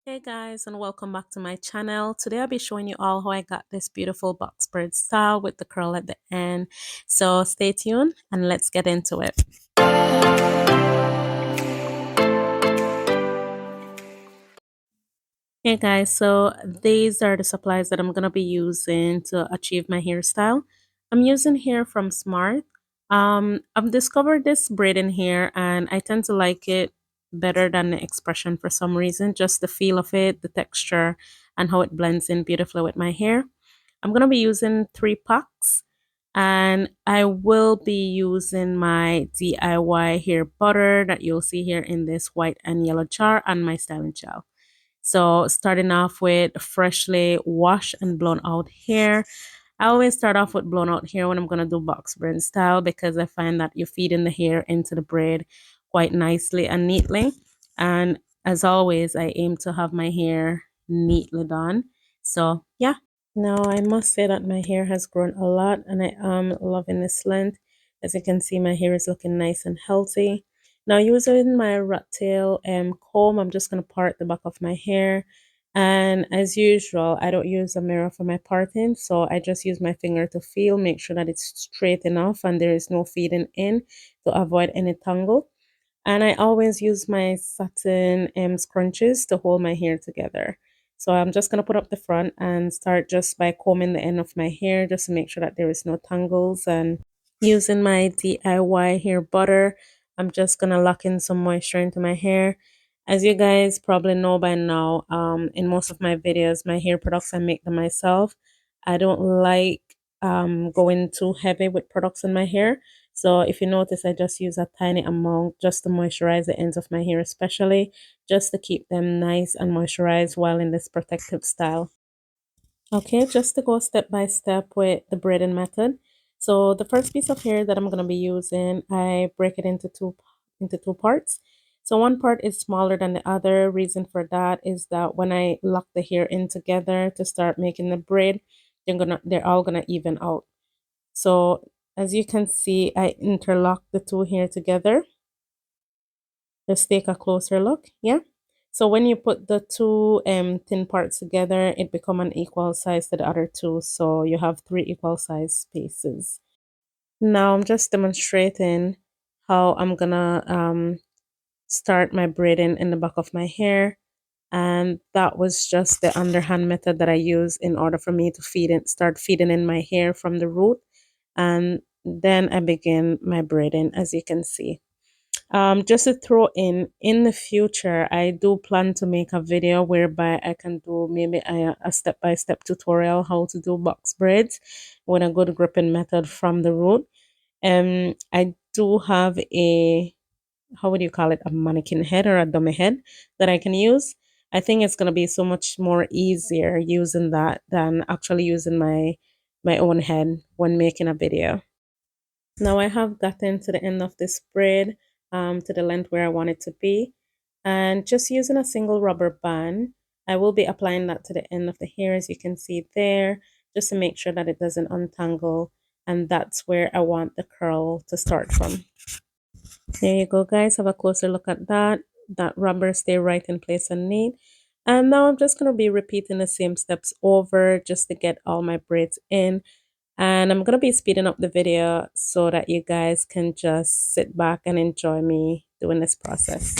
Hey guys, and welcome back to my channel. Today I'll be showing you all how I got this beautiful box braid style with the curl at the end. So stay tuned and let's get into it. Hey guys, so these are the supplies that I'm going to be using to achieve my hairstyle. I'm using hair from Smart. I've discovered this braid in here and I tend to like it better than the expression for some reason. Just the feel of it, the texture, and how it blends in beautifully with my hair. I'm going to be using 3 packs and I will be using my DIY hair butter that you'll see here in this white and yellow jar and my styling gel. So starting off with freshly washed and blown out hair. I always start off with blown out hair when I'm going to do box braid style because I find that you're feeding the hair into the braid quite nicely and neatly. And as always, I aim to have my hair neatly done. So yeah. Now I must say that my hair has grown a lot and I am loving this length. As you can see, my hair is looking nice and healthy. Now using my rat tail comb, I'm just going to part the back of my hair. And as usual, I don't use a mirror for my parting, so I just use my finger to feel, make sure that it's straight enough and there is no feeding in to avoid any tangle. And I always use my satin scrunchies to hold my hair together. So I'm just going to put up the front and start just by combing the end of my hair just to make sure that there is no tangles. And using my DIY hair butter, I'm just going to lock in some moisture into my hair. As you guys probably know by now, in most of my videos, my hair products, I make them myself. I don't like going too heavy with products in my hair. So if you notice, I just use a tiny amount just to moisturize the ends of my hair, especially just to keep them nice and moisturized while in this protective style. Okay, just to go step by step with the braiding method. So the first piece of hair that I'm going to be using, I break it into two parts. So one part is smaller than the other. Reason for that is that when I lock the hair in together to start making the braid, they're all gonna even out. So as you can see, I interlock the two here together. Let's take a closer look. Yeah. So when you put the two thin parts together, it become an equal size to the other two. So you have 3 equal size pieces. Now I'm just demonstrating how I'm gonna start my braiding in the back of my hair. And that was just the underhand method that I use in order for me to start feeding in my hair from the root. And then I begin my braiding, as you can see. Just to throw in the future, I do plan to make a video whereby I can do maybe a step-by-step tutorial how to do box braids with a good gripping method from the root. I do have a, how would you call it, a mannequin head or a dummy head that I can use. I think it's gonna be so much more easier using that than actually using my own head when making a video. Now I have gotten to the end of this braid, to the length where I want it to be. And just using a single rubber band, I will be applying that to the end of the hair, as you can see there, just to make sure that it doesn't untangle. And that's where I want the curl to start from. There you go, guys. Have a closer look at that. That rubber stay right in place and neat. And now I'm just going to be repeating the same steps over just to get all my braids in. And I'm going to be speeding up the video so that you guys can just sit back and enjoy me doing this process.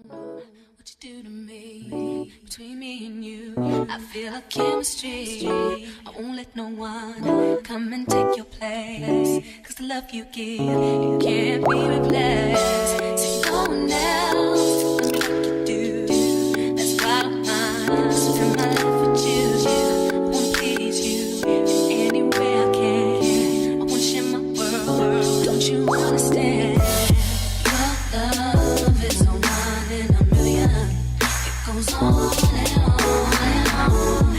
What you do to me, between me and you, I feel a chemistry. I won't let no one come and take your place, 'cause the love you give, it can't be replaced. See no one else love me like you do. That's why I'm mine. Spend my life with you. I wanna please you in any way I can. I wanna share my world. Don't you understand? Your love is a one in a million. It goes on and on and on.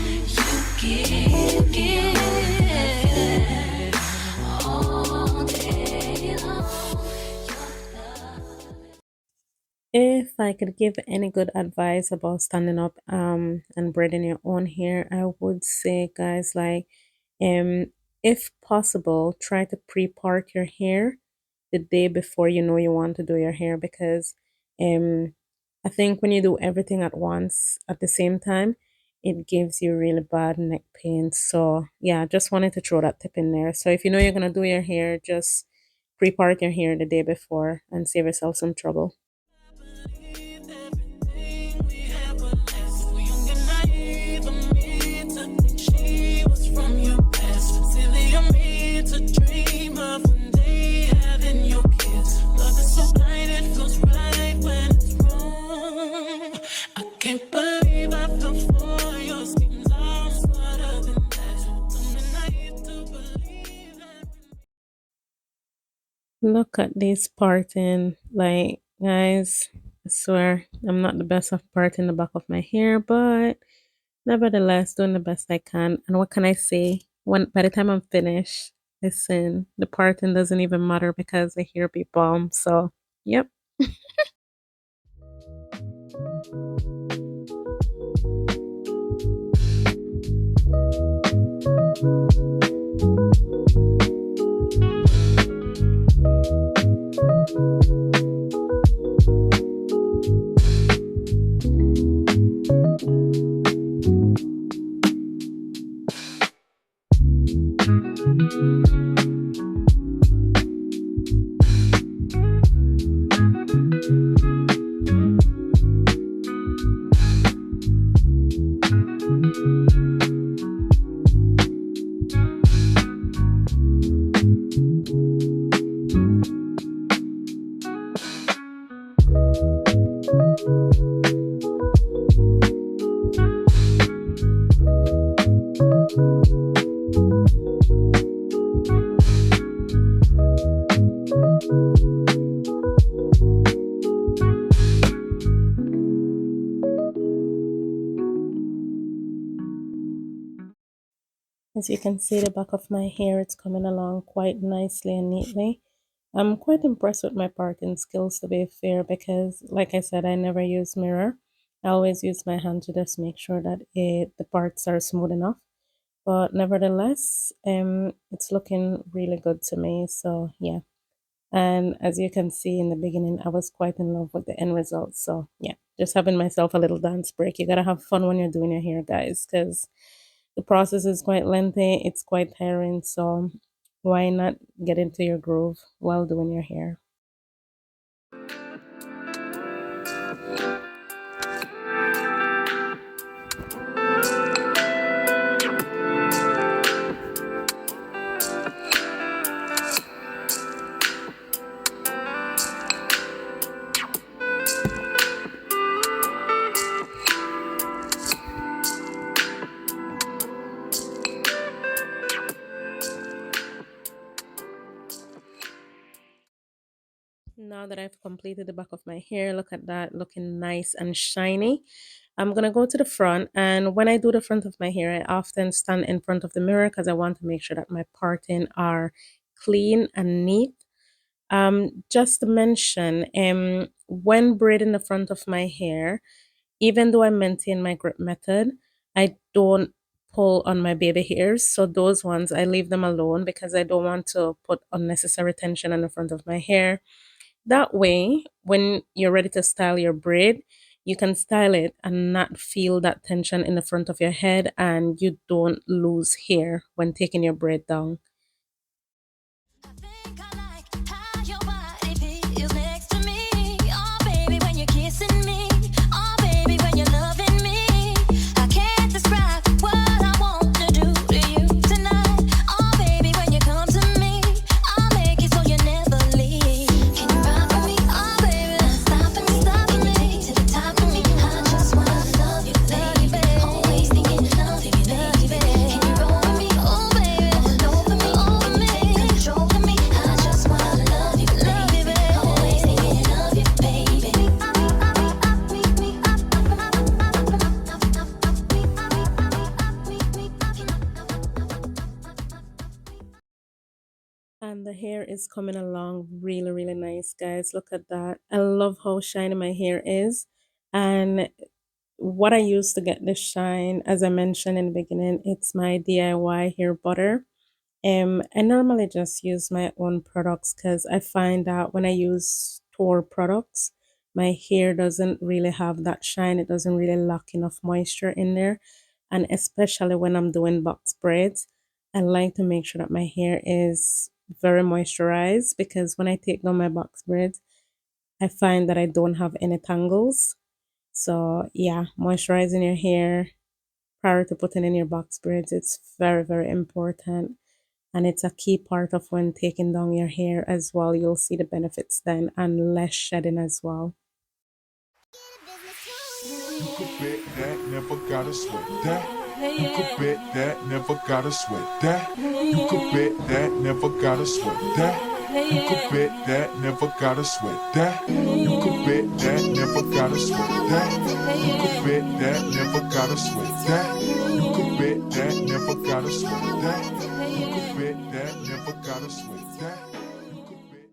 You give all day long. Your love. If I could give any good advice about standing up and braiding your own hair, I would say, guys, like if possible, try to pre-part your hair the day before you know you want to do your hair, because um I think when you do everything at once at the same time, it gives you really bad neck pain. So, yeah, just wanted to throw that tip in there. So, if you know you're going to do your hair, just pre-part your hair the day before and save yourself some trouble. Believe everything we had was less. So young and naive of me to think she was from your past. Silly of me to dream of one day having your kids. Love is so blind, it feels right when it's wrong. I can't believe I fell for your schemes. I'm smarter than that. Dumb and naive to believe that. Look at this parting. Like, guys, I swear I'm not the best of parting the back of my hair, but nevertheless, doing the best I can. And what can I say? When by the time I'm finished, listen, the parting doesn't even matter because the hair be bomb. So, yep. As you can see, the back of my hair, it's coming along quite nicely and neatly. I'm quite impressed with my parting skills to be fair because, like I said, I never use mirror. I always use my hand to just make sure that the parts are smooth enough. But nevertheless, it's looking really good to me. So yeah. And as you can see in the beginning, I was quite in love with the end result. So yeah, just having myself a little dance break. You gotta have fun when you're doing your hair, guys, because the process is quite lengthy. It's quite tiring. So why not get into your groove while doing your hair? Now that I've completed the back of my hair, look at that, looking nice and shiny. I'm gonna go to the front, and when I do the front of my hair, I often stand in front of the mirror because I want to make sure that my parting are clean and neat. Just to mention, when braiding the front of my hair, even though I maintain my grip method, I don't pull on my baby hairs. So those ones I leave them alone because I don't want to put unnecessary tension on the front of my hair. That way, when you're ready to style your braid, you can style it and not feel that tension in the front of your head, and you don't lose hair when taking your braid down. I think I like how your body feels next to me. Oh, baby, when you're kissing me. Oh, baby, when you're loving me. I can't describe what I want to do to you tonight. Oh, baby, when you come to me, I'll make it so you never leave. Can you ride with me? Oh, baby, stop and me to the top of me. I just wanna love you, baby. Always thinking of you, baby. Can you roll with me? Oh, baby, all over me, control me. I just wanna love you, baby. Always thinking of you, baby. And the hair is coming along really, really nice, guys. Look at that. I love how shiny my hair is. And what I use to get this shine, as I mentioned in the beginning, it's my DIY hair butter. I normally just use my own products because I find that when I use store products, my hair doesn't really have that shine. It doesn't really lock enough moisture in there. And especially when I'm doing box braids, I like to make sure that my hair is very moisturized, because when I take down my box braids, I find that I don't have any tangles. So yeah, moisturizing your hair prior to putting in your box braids, it's very, very important. And it's a key part of when taking down your hair as well. You'll see the benefits then, and less shedding as well. You could bet that, never gotta sweat that. You could bet that, never gotta sweat that. You could bet that, never gotta sweat that. You could bet that, never gotta sweat that. You could bet that, never gotta sweat that. You could bet that, never gotta sweat that. You could bet that, never gotta sweat that. You could bet that, never gotta sweat that. You could bet.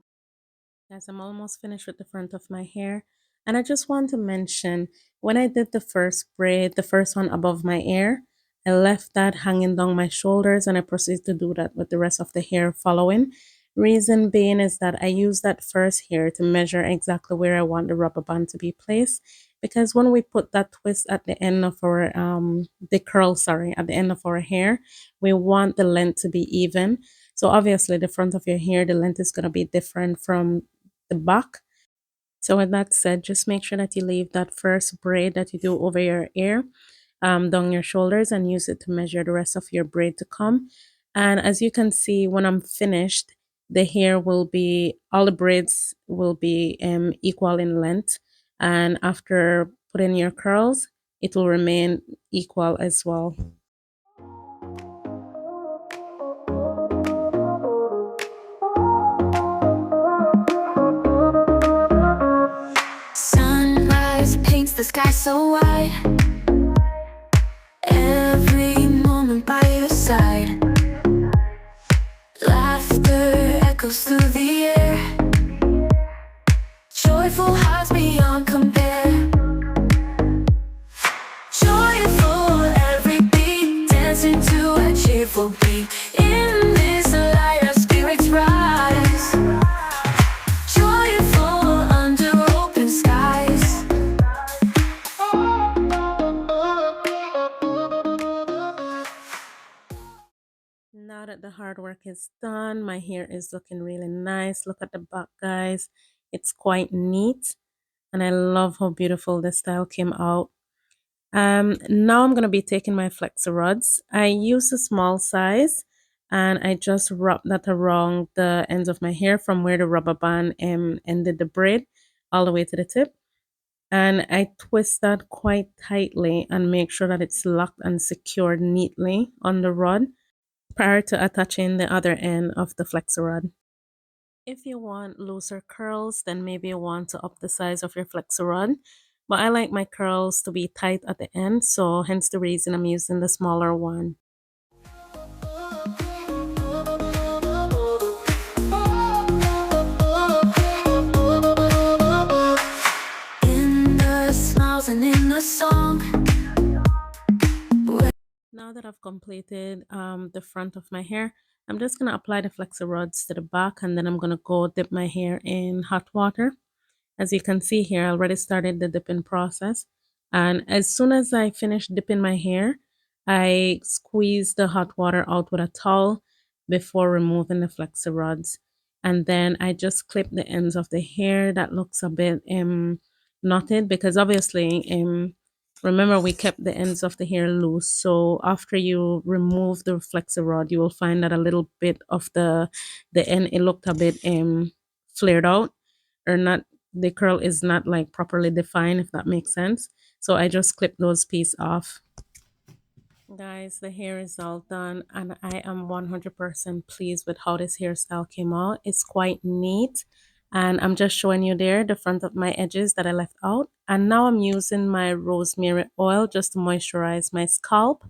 Guys, I'm almost finished with the front of my hair. And I just want to mention, when I did the first braid, the first one above my ear, I left that hanging down my shoulders, and I proceeded to do that with the rest of the hair following. Reason being is that I use that first hair to measure exactly where I want the rubber band to be placed. Because when we put that twist at the end of our, the curl, sorry, at the end of our hair, we want the length to be even. So obviously the front of your hair, the length is going to be different from the back. So with that said, just make sure that you leave that first braid that you do over your ear down your shoulders, and use it to measure the rest of your braid to come. And as you can see, when I'm finished, the hair will be, all the braids will be equal in length. And after putting your curls, it will remain equal as well. Sunrise paints the sky so white. Every moment by your side. Laughter echoes through the air. Joyful hearts beyond compare. Joyful every beat, dancing to a cheerful beat. In this light our spirits rise. Joyful under open skies. Now that the hard work is done, my hair is looking really nice. Look at the back, guys. It's quite neat, and I love how beautiful the style came out. Now I'm going to be taking my flexor rods. I use a small size, and I just wrap that around the ends of my hair from where the rubber band ended the braid all the way to the tip. And I twist that quite tightly and make sure that it's locked and secured neatly on the rod prior to attaching the other end of the flexor rod. If you want looser curls, then maybe you want to up the size of your flexor rod. But I like my curls to be tight at the end, so hence the reason I'm using the smaller one. In the smiles and in the song. Now that I've completed the front of my hair, I'm just going to apply the flexor rods to the back, and then I'm going to go dip my hair in hot water. As you can see here, I already started the dipping process. And as soon as I finish dipping my hair, I squeeze the hot water out with a towel before removing the flexor rods. And then I just clip the ends of the hair that looks a bit knotted, because obviously remember we kept the ends of the hair loose. So after you remove the flexor rod, you will find that a little bit of the end, it looked a bit flared out, or not, the curl is not like properly defined, if that makes sense. So I just clip those pieces off. Guys, the hair is all done, and I am 100% pleased with how this hairstyle came out. It's quite neat, and I'm just showing you there the front of my edges that I left out. And now I'm using my rosemary oil just to moisturize my scalp.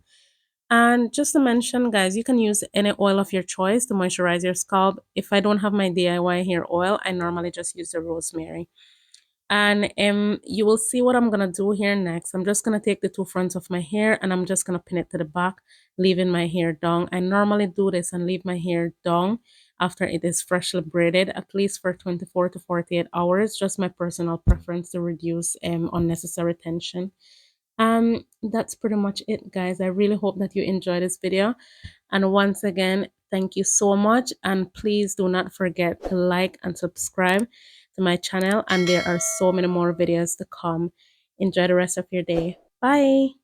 And just to mention, guys, you can use any oil of your choice to moisturize your scalp. If I don't have my DIY hair oil, I normally just use the rosemary. And you will see what I'm gonna do here next. I'm just gonna take the two fronts of my hair, and I'm just gonna pin it to the back, leaving my hair down. I normally do this and leave my hair down after it is freshly braided, at least for 24 to 48 hours. Just my personal preference to reduce unnecessary tension. That's pretty much it, guys. I really hope that you enjoyed this video. And once again, thank you so much. And please do not forget to like and subscribe to my channel. And there are so many more videos to come. Enjoy the rest of your day. Bye.